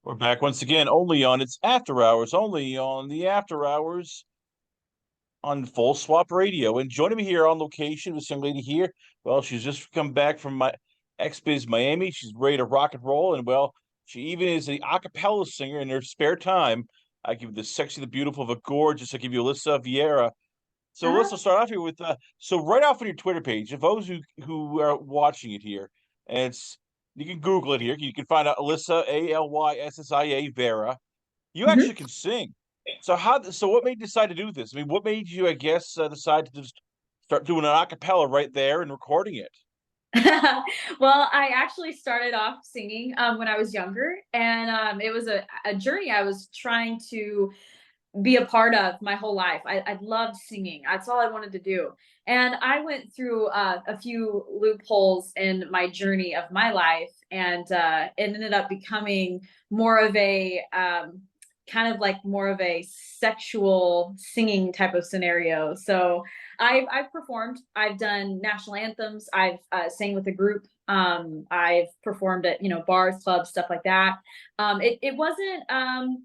We're back once again, only on It's After Hours, only on the After Hours on Full Swap Radio. And joining me here on location, this young lady here, well, she's just come back from my XBiz Miami. She's ready to rock and roll. And well, she even is a cappella singer in her spare time. I give you the sexy, the beautiful, the gorgeous. I give you Alyssia Vera. So let's start off here with so right off on your Twitter page, if those who are watching it here, and it's you can Google it here. You can find out Alyssia Alyssia Vera. You Mhm. actually can sing. So what made you decide to do this? I mean, what made you, I guess, decide to just start doing an acapella right there and recording it? Well, I actually started off singing when I was younger, and it was a journey I was trying to be a part of my whole life. I loved singing. That's all I wanted to do. And I went through a few loopholes in my journey of my life, and it ended up becoming more of a kind of like more of a sexual singing type of scenario. So I've performed. I've done national anthems. I've sang with a group. I've performed at bars, clubs, stuff like that. It wasn't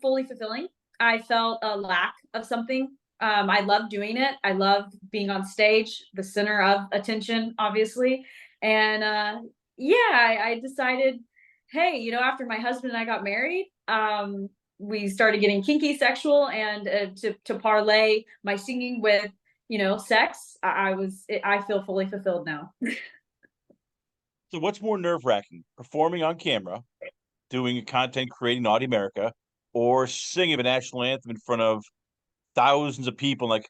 fully fulfilling. I felt a lack of something. I love doing it. I love being on stage, the center of attention, obviously. And yeah, I decided, hey, after my husband and I got married, we started getting kinky, sexual, and to parlay my singing with sex. I feel fully fulfilled now. So what's more nerve-wracking, performing on camera, doing a content creating Naughty America, or singing a national anthem in front of thousands of people, like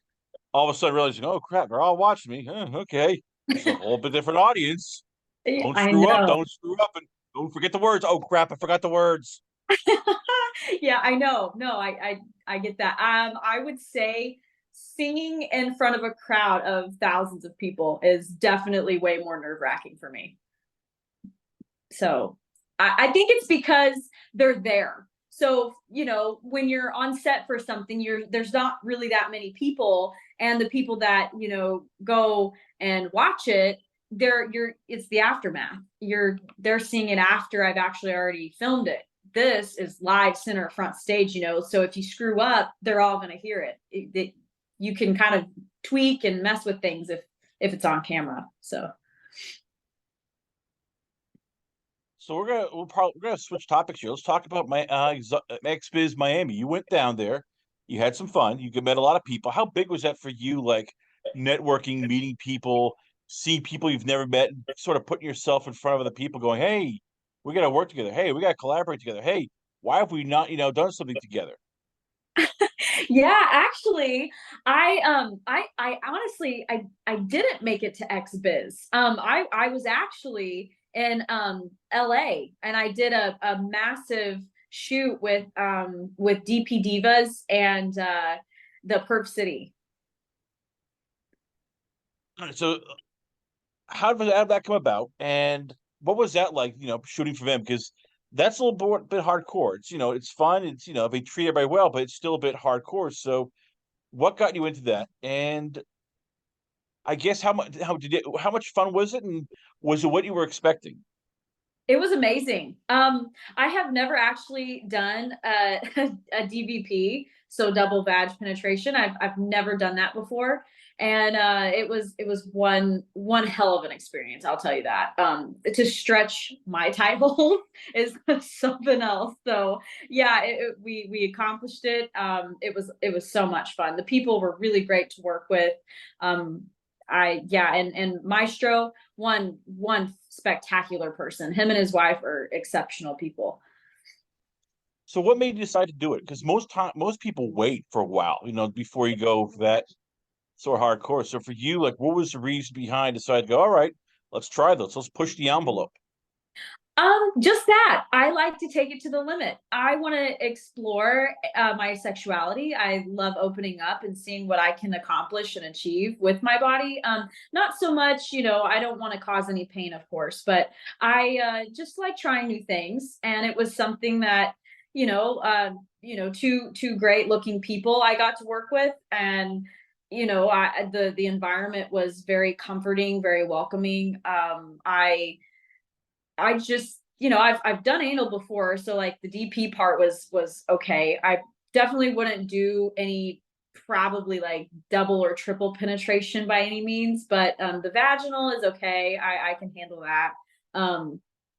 all of a sudden realizing, oh crap, they're all watching me. Huh, okay, it's a whole bit different audience. Don't I screw up. know. Don't screw up, and don't forget the words. Oh crap, I forgot the words. Yeah, I know. No, I get that. I would say singing in front of a crowd of thousands of people is definitely way more nerve-wracking for me. So I think it's because they're there. So, when you're on set for something, there's not really that many people. And the people that, go and watch it, it's the aftermath. They're seeing it after I've actually already filmed it. This is live center front stage, so if you screw up, they're all going to hear it. You can kind of tweak and mess with things if it's on camera. So So we're gonna switch topics here. Let's talk about my XBiz Miami. You went down there, you had some fun, you met a lot of people. How big was that for you? Like networking, meeting people, seeing people you've never met, and sort of putting yourself in front of other people, going, "Hey, we got to work together. Hey, we got to collaborate together. Hey, why have we not, done something together?" yeah, actually, I honestly I didn't make it to XBiz. I was actually in LA, and I did a massive shoot with DP Divas and the Perp City. All right, so how did that come about, and what was that like? Shooting for them, because that's a little bit hardcore. It's fun. It's they treat everybody well, but it's still a bit hardcore. So what got you into that? And I guess how much fun was it, and was it what you were expecting? It was amazing. I have never actually done a DVP, so double vag penetration. I've never done that before, and it was one hell of an experience. I'll tell you that. To stretch my title is something else. So yeah, we accomplished it. It was so much fun. The people were really great to work with. And Maestro, one spectacular person. Him and his wife are exceptional people. So what made you decide to do it? Because most people wait for a while, before you go for that sort of hardcore. So for you, like, what was the reason behind deciding to go? All right, let's try this. Let's push the envelope. Just that. I like to take it to the limit. I want to explore my sexuality. I love opening up and seeing what I can accomplish and achieve with my body. Not so much, I don't want to cause any pain, of course, but I just like trying new things. And it was something that, two great looking people I got to work with, and the environment was very comforting, very welcoming. I just I've done anal before, so like the DP part was okay. I definitely wouldn't do any probably like double or triple penetration by any means, but the vaginal is okay. I can handle that.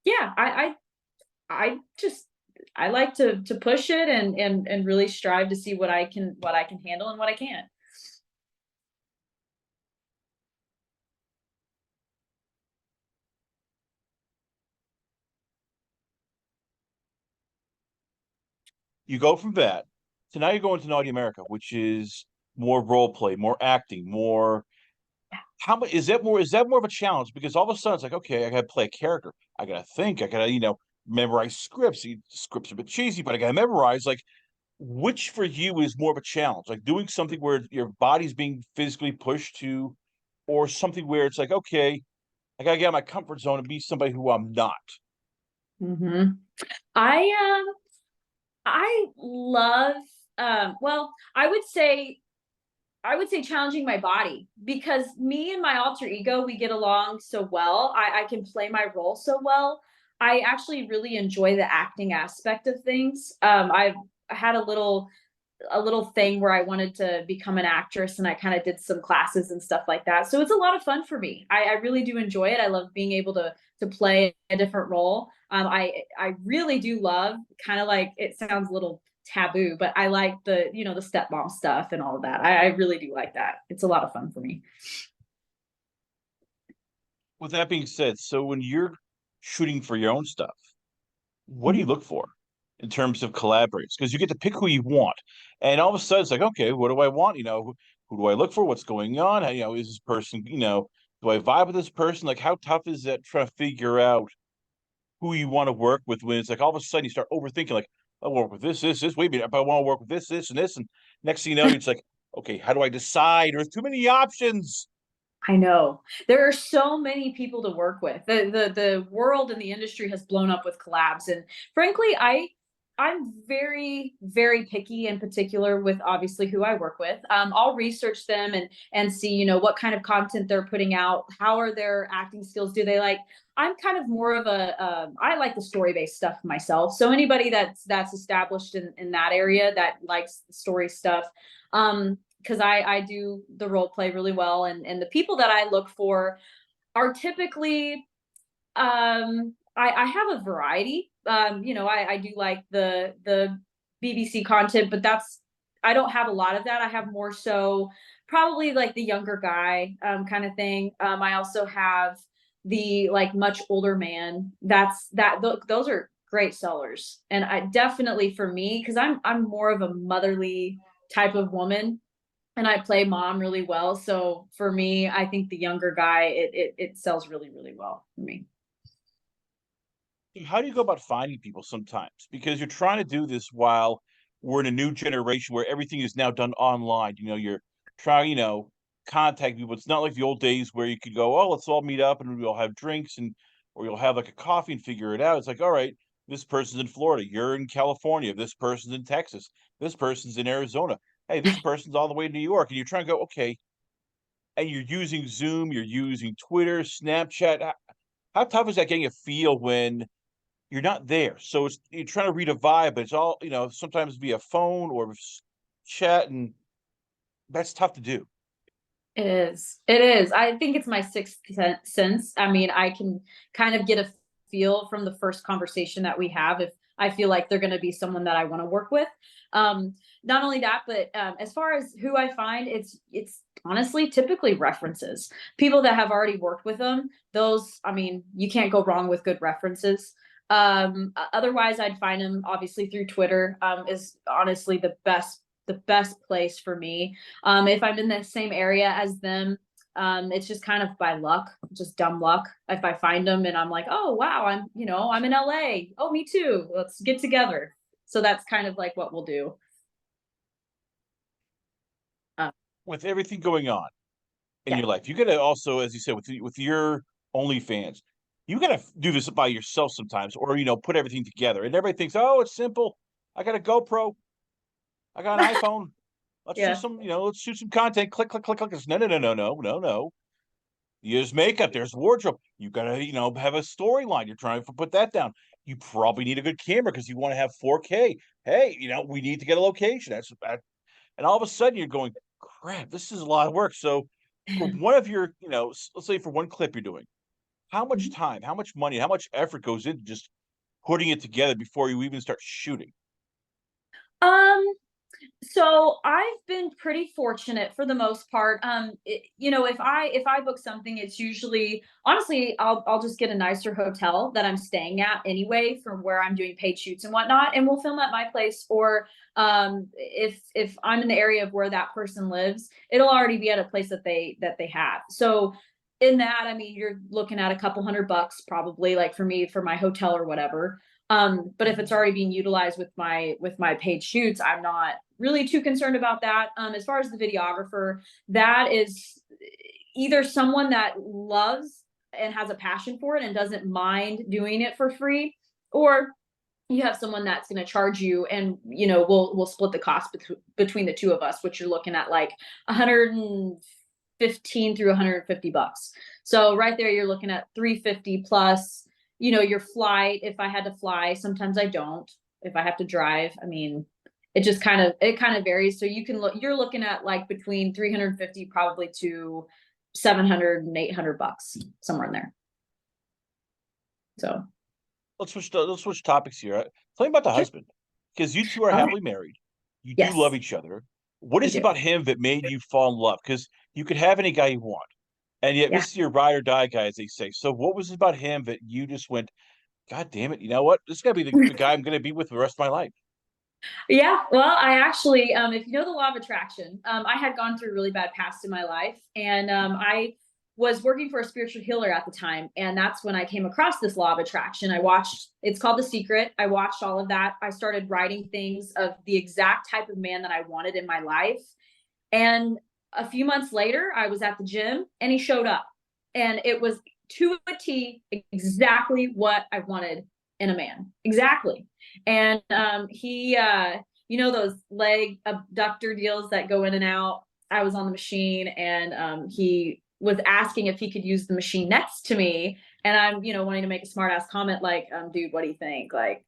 Yeah, I just I like to push it and really strive to see what I can handle and what I can't. You go from that to now you're going to Naughty America, which is more role play, more acting, more. How much is that more? Is that more of a challenge? Because all of a sudden it's like, okay, I gotta play a character. I gotta think. I gotta, memorize scripts. Scripts are a bit cheesy, but I gotta memorize. Like, which for you is more of a challenge? Like doing something where your body's being physically pushed to, or something where it's like, okay, I gotta get out of my comfort zone and be somebody who I'm not. Hmm. I I love well, I would say challenging my body because me and my alter ego, we get along so well. I can play my role so well. I actually really enjoy the acting aspect of things. I've had a little thing where I wanted to become an actress and I kind of did some classes and stuff like that. So it's a lot of fun for me. I really do enjoy it. I love being able to play a different role. I really do love kind of like it sounds a little taboo, but I like the stepmom stuff and all of that. I really do like that. It's a lot of fun for me. With that being said, so when you're shooting for your own stuff, what do you Mhm. look for in terms of collaborators? Because you get to pick who you want, and all of a sudden it's like, okay, what do I want? Who do I look for? What's going on? Is this person? Do I vibe with this person? Like, how tough is that trying to figure out who you want to work with when it's like all of a sudden you start overthinking, like, I work with this. Wait a minute, but I want to work with this, and this, and next thing you know, it's like, okay, how do I decide? There's too many options. I know. There are so many people to work with. The world and the industry has blown up with collabs. And frankly, I'm very, very picky in particular with obviously who I work with. I'll research them and see, what kind of content they're putting out. How are their acting skills? Do they like? I'm kind of more of I like the story based stuff myself. So anybody that's established in that area that likes the story stuff, because I do the role play really well, and the people that I look for are typically I have a variety. I do like the BBC content, but I don't have a lot of that. I have more so probably like the younger guy kind of thing. I also have the like much older man. Those are great sellers, and I definitely for me because I'm more of a motherly type of woman and I play mom really well. So for me, I think the younger guy it sells really really well for me. How do you go about finding people sometimes? Because you're trying to do this while we're in a new generation where everything is now done online. You're trying, contact people. It's not like the old days where you could go, oh, let's all meet up and we'll have drinks or you'll have like a coffee and figure it out. It's like, all right, this person's in Florida, you're in California, this person's in Texas, this person's in Arizona. Hey, this person's all the way to New York. And you're trying to go, okay, and you're using Zoom, you're using Twitter, Snapchat. How tough is that getting a feel when you're not there? So you're trying to read a vibe, but it's all, sometimes via phone or chat, and that's tough to do. It is. It is. I think it's my sixth sense. I mean, I can kind of get a feel from the first conversation that we have if I feel like they're going to be someone that I want to work with. Not only that, but as far as who I find, it's honestly typically references. People that have already worked with them. Those, I mean, you can't go wrong with good references. Otherwise, I'd find them obviously through Twitter. Is honestly the best place for me. If I'm in the same area as them, it's just kind of by luck, just dumb luck. If I find them and I'm like, oh wow, I'm in LA. Oh, me too. Let's get together. So that's kind of like what we'll do. Uh, With everything going on in yeah. your life, you gotta also, as you said, with your OnlyFans, you gotta do this by yourself sometimes, or put everything together. And everybody thinks, oh, it's simple. I got a GoPro, I got an iPhone. Let's do Yeah. some, let's shoot some content. Click, click, click, click. No, no, no, no, no, no, no. There's makeup, there's wardrobe. You gotta, have a storyline. You're trying to put that down. You probably need a good camera because you want to have 4K. Hey, we need to get a location. And all of a sudden you're going, crap, this is a lot of work. So for one of your, let's say for one clip you're doing, how much time, how much money, how much effort goes into just putting it together before you even start shooting? Um, so I've been pretty fortunate for the most part. If I book something, it's usually honestly I'll just get a nicer hotel that I'm staying at anyway from where I'm doing paid shoots and whatnot, and we'll film at my place. Or if I'm in the area of where that person lives, it'll already be at a place that they have. So in that, I mean, you're looking at a couple $100 probably, like for me for my hotel or whatever. But if it's already being utilized with my paid shoots, I'm not really too concerned about that. As far as the videographer, that is either someone that loves and has a passion for it and doesn't mind doing it for free, or you have someone that's going to charge you, and we'll split the cost between the two of us, which you're looking at like 115 through $150. So right there you're looking at 350 plus, your flight. If I had to fly, sometimes I don't. If I have to drive, I mean, it kind of varies. So you're looking at like between 350 probably to 700 and $800, somewhere in there. So Let's switch topics here. Tell me about the sure. husband, because you two are Okay. happily married. You do love Yes, each other. What we is it do. about him that made you fall in love? Because you could have any guy you want, and yet Yeah. this is your ride or die guy, as they say. So what was it about him that you just went, God damn it, you know what? This is gonna be the guy I'm gonna be with the rest of my life. Yeah, well, I actually, if you know the law of attraction, I had gone through a really bad past in my life, and I was working for a spiritual healer at the time, and that's when I came across this law of attraction. I watched, it's called The Secret. I watched all of that. I started writing things of the exact type of man that I wanted in my life, and a few months later, I was at the gym, and he showed up, and it was to a T exactly what I wanted in a man, exactly. And he those leg abductor deals that go in and out. I was on the machine, and he was asking if he could use the machine next to me, and I'm wanting to make a smart ass comment like, dude, what do you think, like,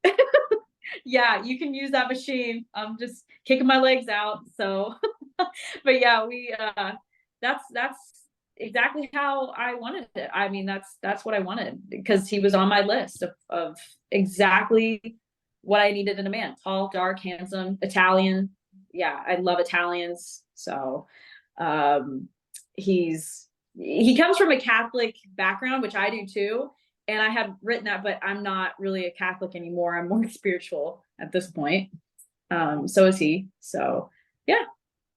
yeah, you can use that machine, I'm just kicking my legs out. So but yeah, we that's exactly how I wanted it. I mean, that's what I wanted, because he was on my list of exactly what I needed in a man. Tall, dark, handsome, Italian. Yeah, I love Italians. So um he comes from a Catholic background, which I do too. And I had written that, but I'm not really a Catholic anymore. I'm more spiritual at this point. So is he. So yeah,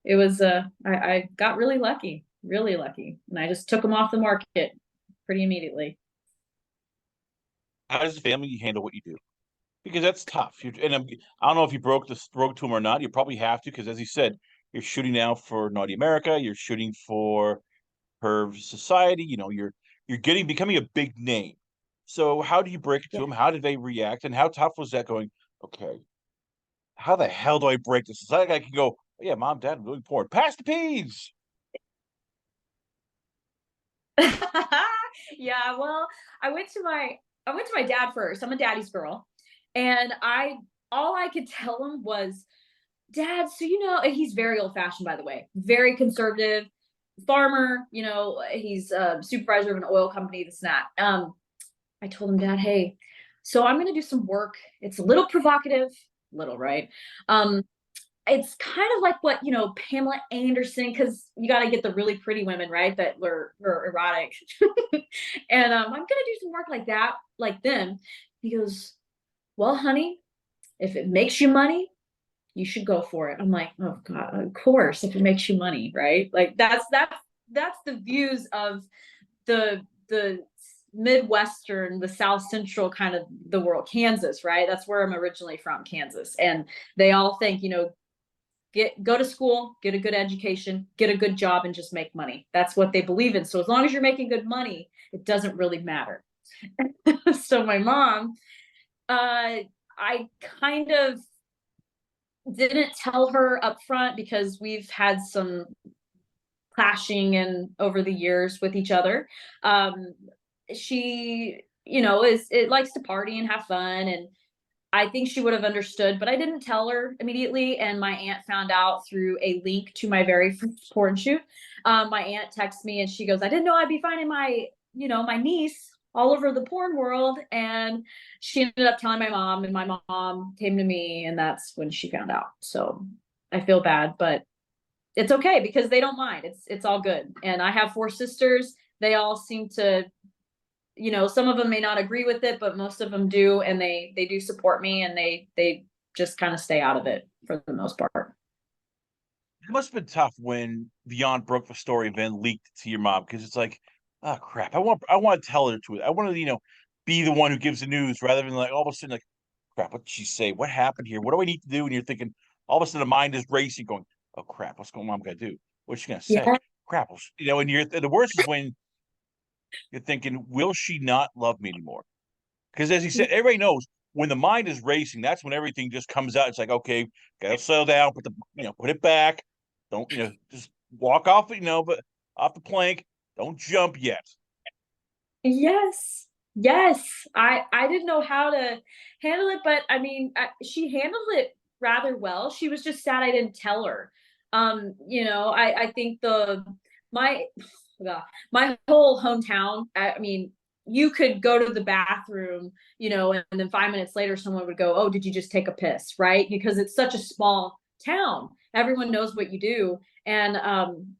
it was I got really lucky, and I just took him off the market pretty immediately. How does the family handle what you do? Because that's tough. I don't know if you broke to him or not. You probably have to, because as he said, you're shooting now for Naughty America. You're shooting for her society. You're becoming a big name. So how do you break it to Yeah. them? How did they react? And how tough was that going, okay, how the hell do I break this? It's not like I can go, oh, yeah, mom, dad, I'm really poor. Pass the peas. Yeah, well, I went to my dad first. I'm a daddy's girl. And I all I could tell him was, Dad, so and he's very old fashioned, by the way, very conservative farmer. He's a supervisor of an oil company, this and that. I told him, Dad, hey, so I'm gonna do some work. It's a little provocative, little, right? Um, it's kind of like what Pamela Anderson, because you got to get the really pretty women, right, that were erotic. And I'm gonna do some work like that, like them. He goes, well, honey, if it makes you money, you should go for it. I'm like, oh God, of course, if it makes you money, right? Like that's the views of the Midwestern, the South Central kind of the world, Kansas, right? That's where I'm originally from, Kansas. And they all think, go to school, get a good education, get a good job, and just make money. That's what they believe in. So as long as you're making good money, it doesn't really matter. So my mom, I kind of didn't tell her up front, because we've had some clashing and over the years with each other. Um, she, you know, is it likes to party and have fun, and I think she would have understood, but I didn't tell her immediately. And my aunt found out through a link to my very first porn shoot. My aunt texted me and she goes, "I didn't know I'd be finding my, you know, my niece all over the porn world." And she ended up telling my mom, and my mom came to me, and that's when she found out. So I feel bad, but it's okay because they don't mind. It's all good. And I have four sisters. They all seem to, you know, some of them may not agree with it, but most of them do, and they do support me, and they just kind of stay out of it for the most part. It must have been tough when the aunt broke the story and then leaked it to your mom because it's like, oh crap, I want to tell her the truth. I want to, be the one who gives the news rather than like all of a sudden like, crap, what did she say? What happened here? What do I need to do? And you're thinking, all of a sudden the mind is racing, going, oh crap, what's going on? I'm gonna do? What's she gonna say? Yeah. Crap, and the worst is when you're thinking, will she not love me anymore? Because as you said, everybody knows when the mind is racing, that's when everything just comes out. It's like, okay, gotta settle down, put it back. Don't, just walk off, but off the plank. Don't jump yet. Yes. Yes. I didn't know how to handle it, but I mean, she handled it rather well. She was just sad I didn't tell her. You know, I think my God, my whole hometown, I mean, you could go to the bathroom, you know, and then 5 minutes later someone would go, "Oh, did you just take a piss?" Right? Because it's such a small town. Everyone knows what you do. And I'm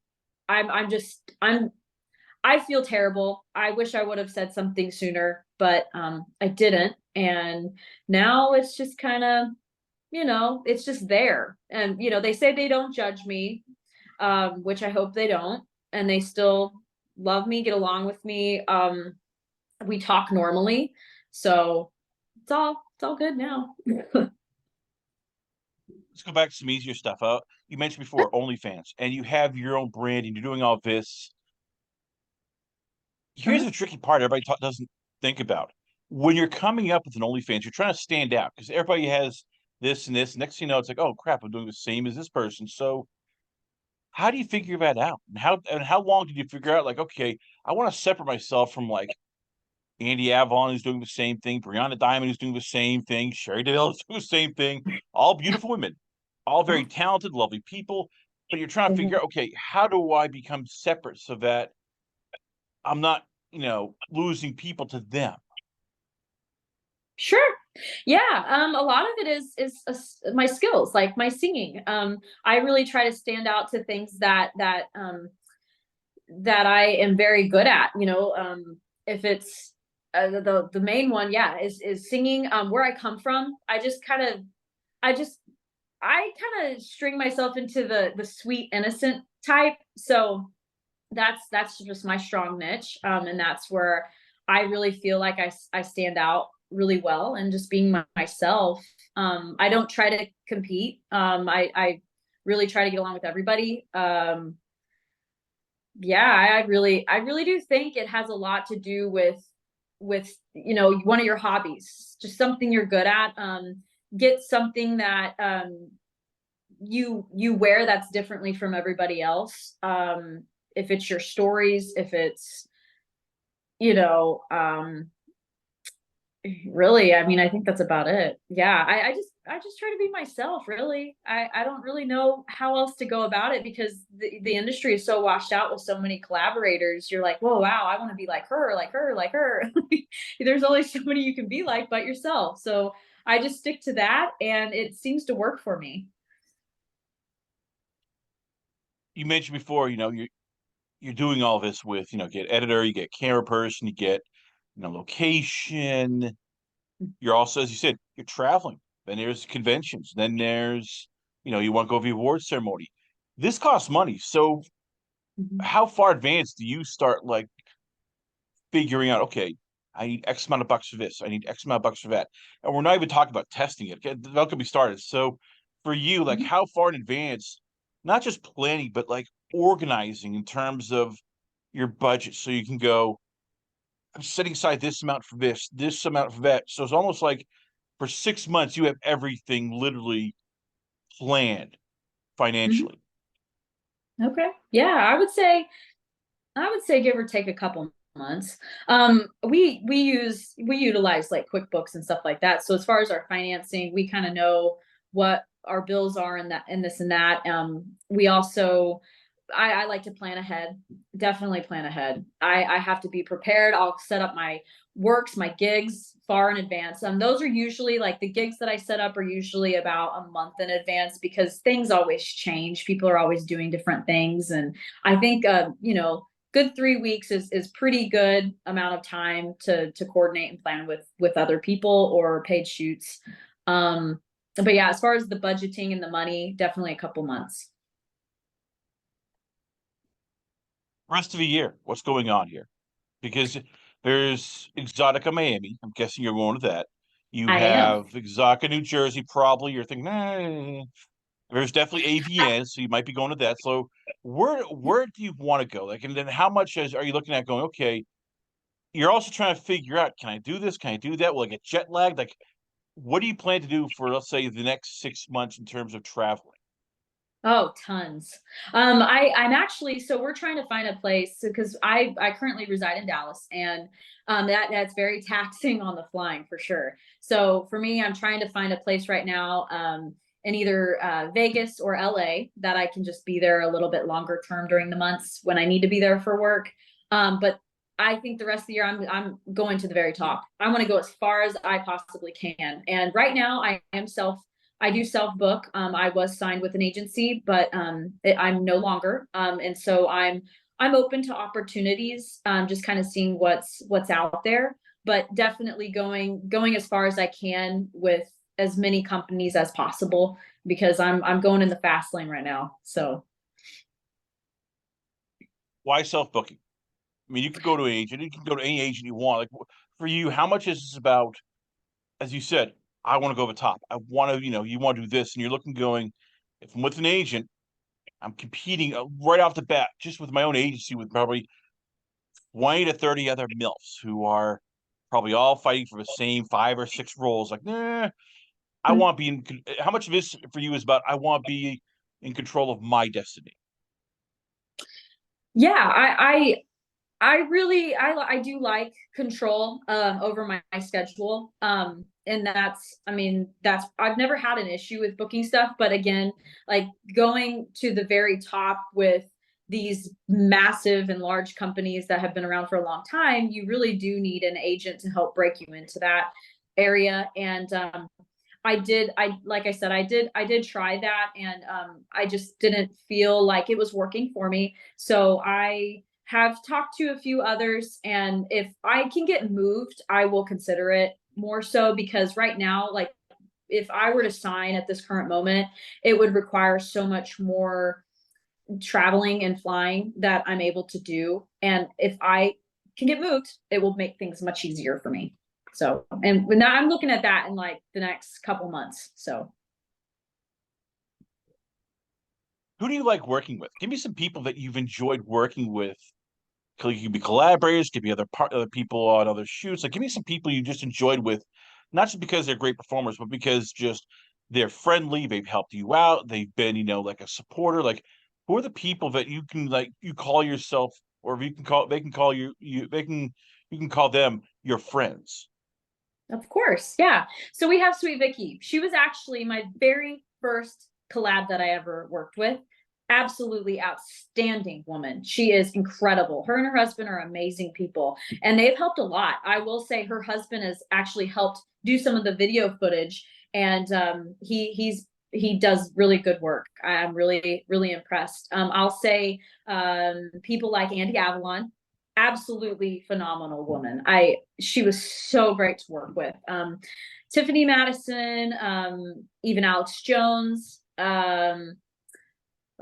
I feel terrible. I wish I would have said something sooner, but I didn't. And now it's just kind of, you know, it's just there. And, you know, they say they don't judge me, which I hope they don't. And they still love me, get along with me. We talk normally. So it's all good now. Let's go back to some easier stuff. You mentioned before OnlyFans, and you have your own brand, and you're doing all this. Here's Uh-huh. the tricky part everybody doesn't think about. When you're coming up with an OnlyFans, you're trying to stand out because everybody has this and this. Next thing you know, it's like, oh crap, I'm doing the same as this person. So how do you figure that out? And how long did you figure out like, okay, I want to separate myself from like Andy Avalon who's doing the same thing, Brianna Diamond who's doing the same thing, Sherry Dale is doing the same thing, all beautiful women, all very talented, lovely people. But you're trying to figure out, okay, how do I become separate so that I'm not, losing people to them? Sure. Yeah. A lot of it is my skills, like my singing. I really try to stand out to things that I am very good at. You know, if it's the main one, yeah, is singing. Where I come from, I just I kind of string myself into the sweet innocent type. So that's just my strong niche, and that's where I really feel like I stand out really well, and just being myself. I don't try to compete. I really try to get along with everybody. Yeah, I really do think it has a lot to do with, you know, one of your hobbies, just something you're good at. Get something that you wear that's differently from everybody else. If it's your stories, if it's, you know, really, I mean, I think that's about it. Yeah, I just try to be myself, really. I don't really know how else to go about it because the industry is so washed out with so many collaborators. You're like, whoa, wow, I want to be like her, like her, like her. There's only so many you can be like but yourself. So I just stick to that, and it seems to work for me. You mentioned before, you're doing all this with, get editor, you get camera person, you get, location. You're also, as you said, you're traveling. Then there's conventions. Then there's, you want to go to the awards ceremony. This costs money. So Mhm. how far advanced do you start like figuring out, okay, I need X amount of bucks for this, I need X amount of bucks for that. And we're not even talking about testing it. Okay, that could be started. So for you, like Mhm. how far in advance, not just planning, but like organizing in terms of your budget so you can go, I'm setting aside this amount for this amount for that. So it's almost like for 6 months you have everything literally planned Mhm. financially. Okay. Yeah, I would say give or take a couple months. We utilize like QuickBooks and stuff like that. So as far as our financing, we kind of know what our bills are and that and this and that. We also I like to plan ahead. Definitely plan ahead. I have to be prepared. I'll set up my works, my gigs far in advance. Those are usually like the gigs that I set up are usually about a month in advance because things always change. People are always doing different things, and I think good 3 weeks is pretty good amount of time to coordinate and plan with other people or paid shoots. But yeah, as far as the budgeting and the money, definitely a couple months. Rest of the year, what's going on here? Because there's Exotica Miami. I'm guessing you're going to that. You I am. have Exotica New Jersey, probably. You're thinking, there's definitely AVN, so you might be going to that. So where do you want to go? Like, and then how much are you looking at going? Okay, you're also trying to figure out, can I do this? Can I do that? Will I get jet lagged? Like, what do you plan to do for, let's say, the next 6 months in terms of traveling? Oh, tons. I'm actually so we're trying to find a place because I currently reside in Dallas, and that's very taxing on the flying for sure. So for me, I'm trying to find a place right now in either Vegas or LA that I can just be there a little bit longer term during the months when I need to be there for work. But I think the rest of the year I'm going to the very top. I want to go as far as I possibly can. And right now I do self book. I was signed with an agency, but I'm no longer. And so I'm open to opportunities, just kind of seeing what's out there, but definitely going as far as I can with as many companies as possible because I'm going in the fast lane right now. So Why self-booking? I mean, you could go to an agent, you can go to any agent you want. Like, for you, how much is this about, as you said, I want to go over top. I want to, you want to do this, and you're looking going, if I'm with an agent, I'm competing right off the bat, just with my own agency, with probably 20 to 30 other MILFs who are probably all fighting for the same 5 or 6 roles. Like, nah, I want to be in. How much of this for you is about I want to be in control of my destiny? yeah, I really I do like control over my schedule. And I mean that's I've never had an issue with booking stuff, but again, like going to the very top with these massive and large companies that have been around for a long time, you really do need an agent to help break you into that area. And I like I said, I did try that, and I just didn't feel like it was working for me. So I have talked to a few others, and if I can get moved, I will consider it more so because right now, like if I were to sign at this current moment, it would require so much more traveling and flying that I'm able to do. And if I can get moved, it will make things much easier for me. So, and now I'm looking at that in like the next couple months. So, Who do you like working with? Give me some people that you've enjoyed working with. Could be collaborators, could be other people on other shoots. Like, give me some people you just enjoyed with, not just because they're great performers, but because just they're friendly, they've helped you out, they've been, like a supporter. Like, who are the people that you can like you call yourself, or if you can call they can call you they can you can call them your friends. of course, yeah. So we have Sweet Vicky. She was actually my very first collab that I ever worked with. Absolutely outstanding woman. She is incredible. Her and her husband are amazing people, and they've helped a lot. I will say her husband has actually helped do some of the video footage, and he does really good work. I'm really impressed. I'll say people like Andy Avalon, absolutely phenomenal woman. She was so great to work with. Tiffany Madison, even Alex Jones.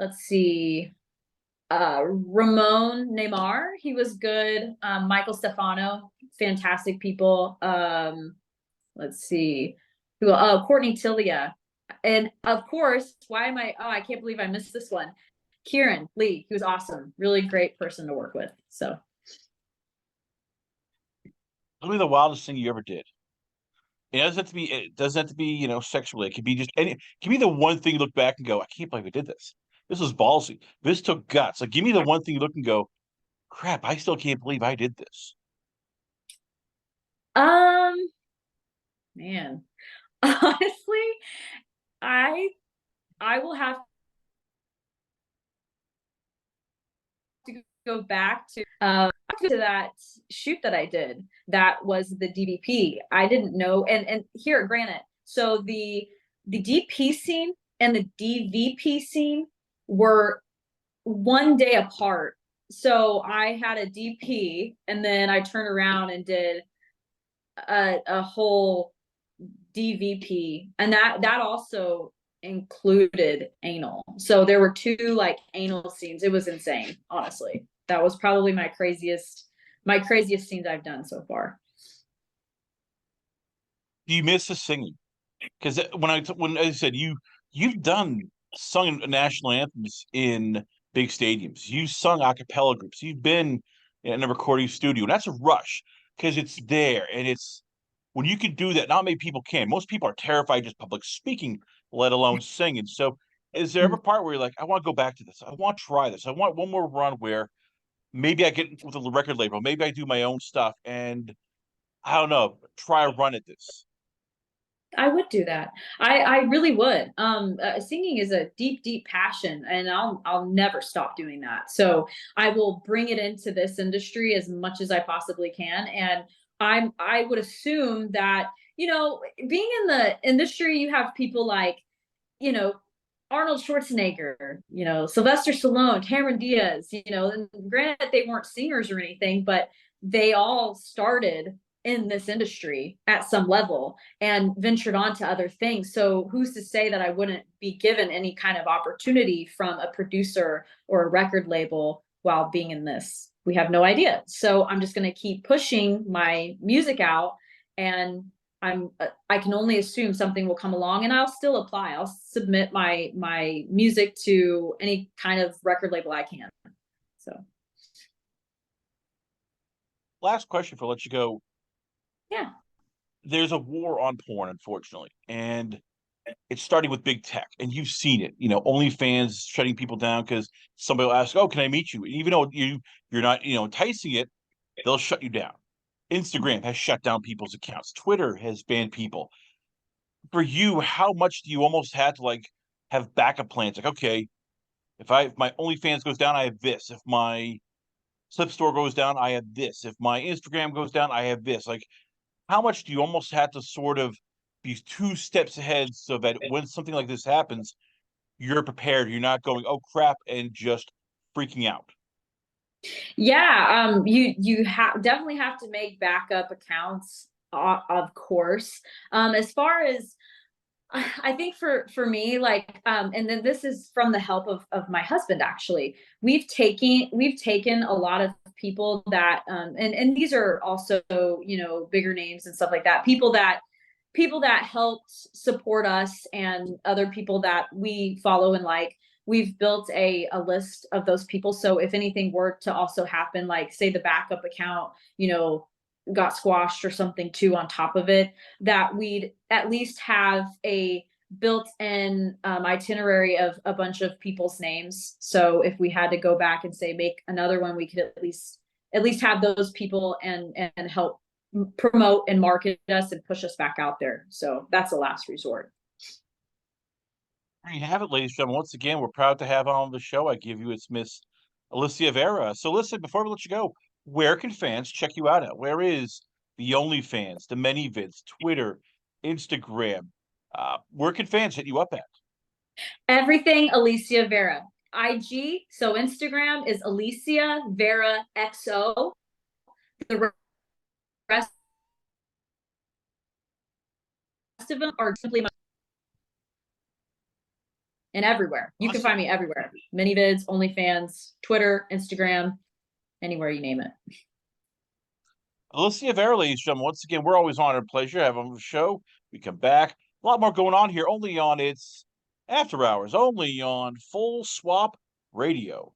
Let's see, Ramon Neymar, he was good. Michael Stefano, fantastic people. Let's see, who? Oh, Courtney Tilia, and of course, why am I? Oh, I can't believe I missed this one. Kieran Lee, he was awesome, really great person to work with. So Literally the wildest thing you ever did. It doesn't have to be, sexually. It could be just any it could be the one thing you look back and go, I can't believe I did this. This was ballsy. This took guts. Like, give me the one thing you look and go, crap, I still can't believe I did this. Um, man, honestly, I I will have to go back to that shoot that I did. That was the DVP. I didn't know, and here, granted, so the DP scene and the DVP scene were one day apart. So I had a DP, and then I turned around and did a whole DVP, and that also included anal. So there were two like anal scenes. It was insane, honestly. That was probably my craziest scenes I've done so far. Do you miss the singing? Because when I said you've done sung national anthems in big stadiums, you've sung a cappella groups, you've been in a recording studio, and that's a rush because it's there and it's when you can do that. Not many people can. Most people are terrified just public speaking, let alone singing. So, is there ever a part where you're like, I want to go back to this, I want to try this, I want one more run where maybe I get with a record label, maybe I do my own stuff, and I don't know, try a run at this? I would do that. I really would. Singing is a deep, deep passion, and I'll never stop doing that. So I will bring it into this industry as much as I possibly can. And I would assume that, being in the industry, you have people like, you know, Arnold Schwarzenegger, Sylvester Stallone, Cameron Diaz, and granted they weren't singers or anything, but they all started in this industry at some level and ventured on to other things. So who's to say that I wouldn't be given any kind of opportunity from a producer or a record label while being in this? We have no idea. So I'm just going to keep pushing my music out, and I can only assume something will come along, and I'll still apply. I'll submit my music to any kind of record label I can. So Last question for let you go. yeah. There's a war on porn, unfortunately, and it's starting with big tech, and you've seen it. OnlyFans shutting people down because somebody will ask, "Oh, can I meet you?" And even though you're not, enticing it, they'll shut you down. Instagram has shut down people's accounts. Twitter has banned people. For you, how much do you almost have to like have backup plans? Like, okay, if my OnlyFans goes down, I have this. If my Slip Store goes down, I have this. If my Instagram goes down, I have this. Like, how much do you almost have to sort of be two steps ahead so that when something like this happens, you're prepared. You're not going, oh crap, and just freaking out. Yeah, definitely have to make backup accounts, of course. As far as I think for me, like, and then this is from the help of my husband. Actually, we've taken a lot of people that, and these are also, bigger names and stuff like that. People that helped support us, and other people that we follow and like. We've built a list of those people. So if anything were to also happen, like say the backup account, got squashed or something too on top of it, that we'd at least have a built-in, itinerary of a bunch of people's names. So if we had to go back and say make another one, we could at least have those people and help promote and market us and push us back out there. So that's the last resort. There you have it, ladies and gentlemen. Once again, we're proud to have on the show. I give you it's Miss Alyssia Vera. So listen, before we let you go, where can fans check you out at? Where is the OnlyFans, the ManyVids, Twitter, Instagram? Where can fans hit you up at? Everything Alyssia Vera. IG, so Instagram is Alyssia Vera XO. The rest of them are simply and everywhere. You can Awesome. find me everywhere. ManyVids, OnlyFans, Twitter, Instagram, anywhere you name it. Alyssia Vera, ladies and gentlemen. Once again, we're always honored and pleasure to have on the show. We come back. A lot more going on here, only on its after hours, only on Full Swap Radio.